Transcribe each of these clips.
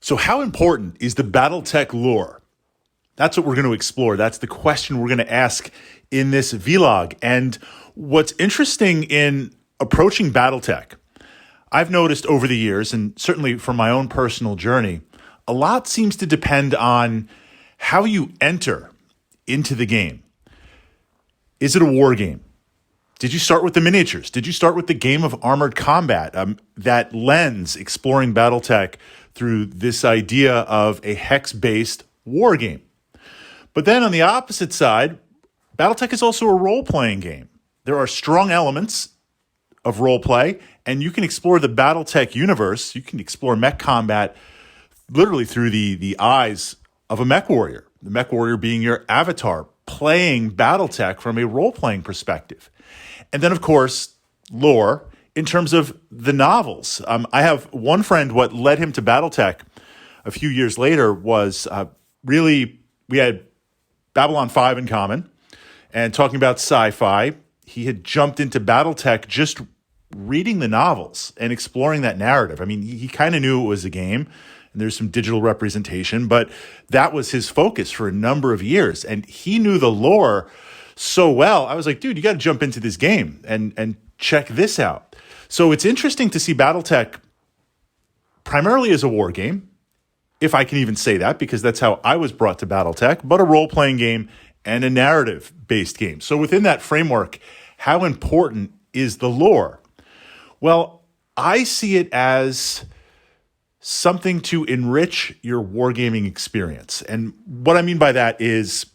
So how important is the Battletech lore? That's what we're going to explore. That's the question we're going to ask in this vlog. And what's interesting in approaching Battletech, I've noticed over the years, and certainly from my own personal journey, a lot seems to depend on how you enter into the game. Is it a war game? Did you start with the miniatures? Did you start with the game of armored combat? That lens exploring Battletech through this idea of a hex-based war game. But then on the opposite side, Battletech is also a role-playing game. There are strong elements of role-play, and you can explore the Battletech universe. You can explore mech combat literally through the eyes of a mech warrior. The mech warrior being your avatar, playing Battletech from a role-playing perspective. And then, of course, lore in terms of the novels. I have one friend, what led him to Battletech a few years later was we had Babylon 5 in common, and talking about sci-fi, he had jumped into Battletech just reading the novels and exploring that narrative. I mean, he kind of knew it was a game, and there's some digital representation, but that was his focus for a number of years, and he knew the lore so well. I was like, dude, you got to jump into this game and check this out. So it's interesting to see Battletech primarily as a war game, if I can even say that, because that's how I was brought to Battletech, but a role-playing game and a narrative-based game. So within that framework, how important is the lore? Well, I see it as something to enrich your wargaming experience. And what I mean by that is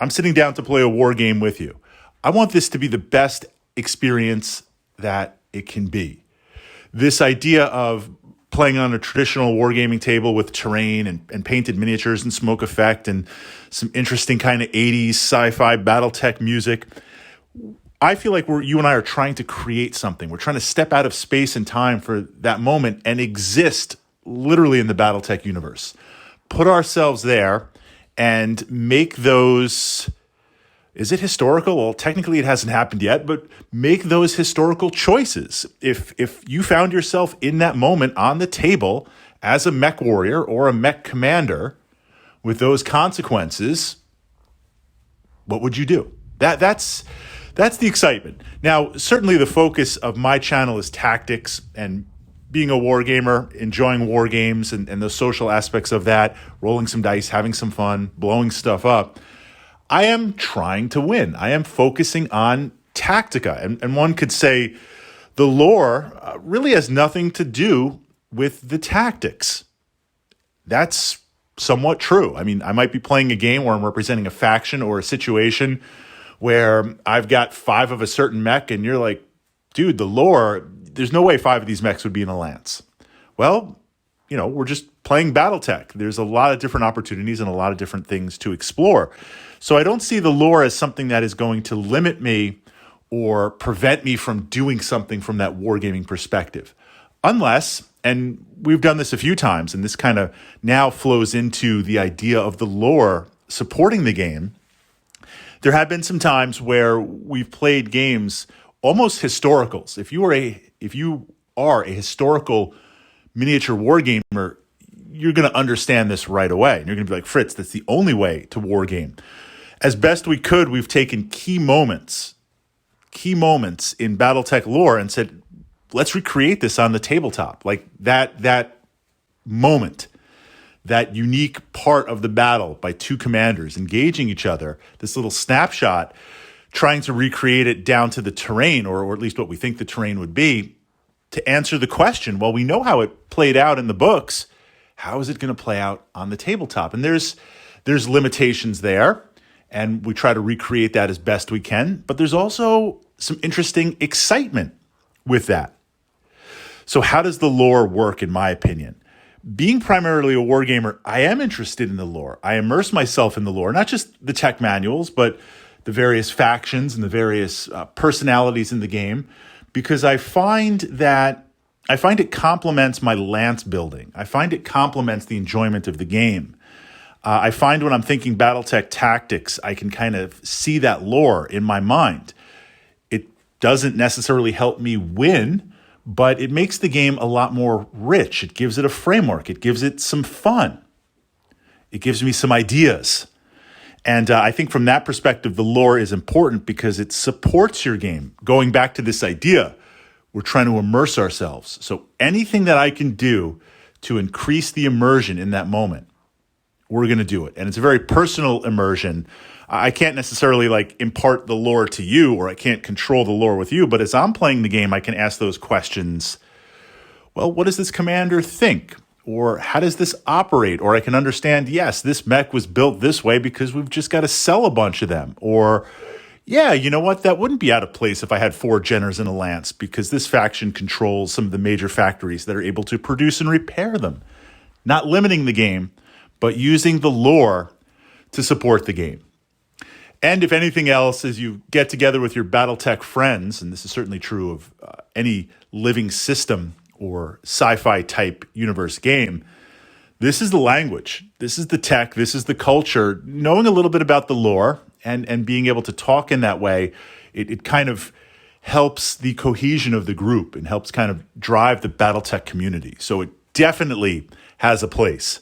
I'm sitting down to play a war game with you. I want this to be the best experience that it can be. This idea of playing on a traditional wargaming table with terrain and painted miniatures and smoke effect and some interesting kind of 80s sci-fi Battletech music. I feel like you and I are trying to create something. We're trying to step out of space and time for that moment and exist literally in the Battletech universe. Put ourselves there and make those, is it historical? Well, technically it hasn't happened yet, but make those historical choices. If you found yourself in that moment on the table as a mech warrior or a mech commander with those consequences, what would you do? That's the excitement. Now, certainly the focus of my channel is tactics and being a war gamer, enjoying war games and the social aspects of that, rolling some dice, having some fun, blowing stuff up. I am trying to win. I am focusing on tactica. And one could say the lore really has nothing to do with the tactics. That's somewhat true. I mean, I might be playing a game where I'm representing a faction or a situation where I've got 5 of a certain mech and you're like, dude, the lore, there's no way 5 of these mechs would be in a lance. Well, we're just playing Battletech. There's a lot of different opportunities and a lot of different things to explore. So I don't see the lore as something that is going to limit me or prevent me from doing something from that wargaming perspective. Unless, and we've done this a few times, and this kind of now flows into the idea of the lore supporting the game. There have been some times where we've played games almost historicals. If you are a historical miniature wargamer, you're going to understand this right away. And you're going to be like, Fritz, that's the only way to wargame. As best we could, we've taken key moments in Battletech lore and said, let's recreate this on the tabletop. Like that moment, that unique part of the battle by 2 commanders engaging each other, this little snapshot, trying to recreate it down to the terrain, or at least what we think the terrain would be, to answer the question, well, we know how it played out in the books. How is it going to play out on the tabletop? And there's limitations there, and we try to recreate that as best we can. But there's also some interesting excitement with that. So how does the lore work, in my opinion? Being primarily a wargamer, I am interested in the lore. I immerse myself in the lore, not just the tech manuals, but the various factions and the various personalities in the game, because I find it complements my lance building. I find it complements the enjoyment of the game. I find when I'm thinking Battletech tactics, I can kind of see that lore in my mind. It doesn't necessarily help me win, but it makes the game a lot more rich. It gives it a framework. It gives it some fun. It gives me some ideas. And I think from that perspective, the lore is important because it supports your game. Going back to this idea, we're trying to immerse ourselves. So anything that I can do to increase the immersion in that moment, we're going to do it. And it's a very personal immersion. I can't necessarily impart the lore to you, or I can't control the lore with you. But as I'm playing the game, I can ask those questions. Well, what does this commander think? Or how does this operate? Or I can understand, yes, this mech was built this way because we've just got to sell a bunch of them. Or, yeah, you know what? That wouldn't be out of place if I had 4 Jenners and a Lance because this faction controls some of the major factories that are able to produce and repair them. Not limiting the game, but using the lore to support the game. And if anything else, as you get together with your Battletech friends, and this is certainly true of any living system or sci-fi type universe game, this is the language, this is the tech, this is the culture. Knowing a little bit about the lore and being able to talk in that way, it kind of helps the cohesion of the group and helps kind of drive the Battletech community. So it definitely has a place.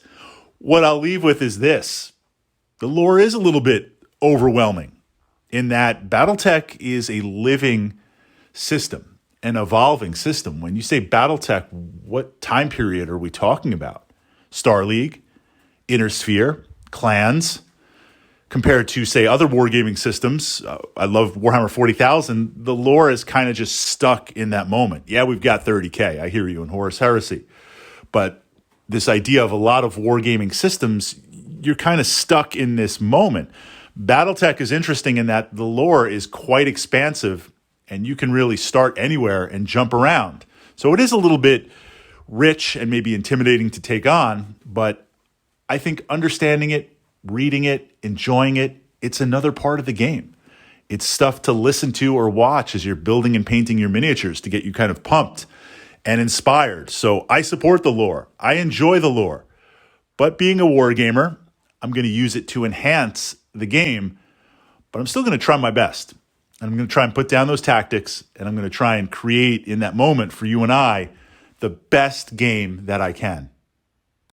What I'll leave with is this. The lore is a little bit overwhelming in that Battletech is a living system. An evolving system. When you say Battletech, what time period are we talking about? Star League, Inner Sphere, clans, compared to, say, other wargaming systems. I love Warhammer 40,000. The lore is kind of just stuck in that moment. Yeah, we've got 30K. I hear you in Horus Heresy. But this idea of a lot of wargaming systems, you're kind of stuck in this moment. Battletech is interesting in that the lore is quite expansive and you can really start anywhere and jump around. So it is a little bit rich and maybe intimidating to take on, but I think understanding it, reading it, enjoying it, it's another part of the game. It's stuff to listen to or watch as you're building and painting your miniatures to get you kind of pumped and inspired. So I support the lore. I enjoy the lore. But being a wargamer, I'm going to use it to enhance the game, but I'm still going to try my best. And I'm going to try and put down those tactics, and I'm going to try and create in that moment for you and I the best game that I can.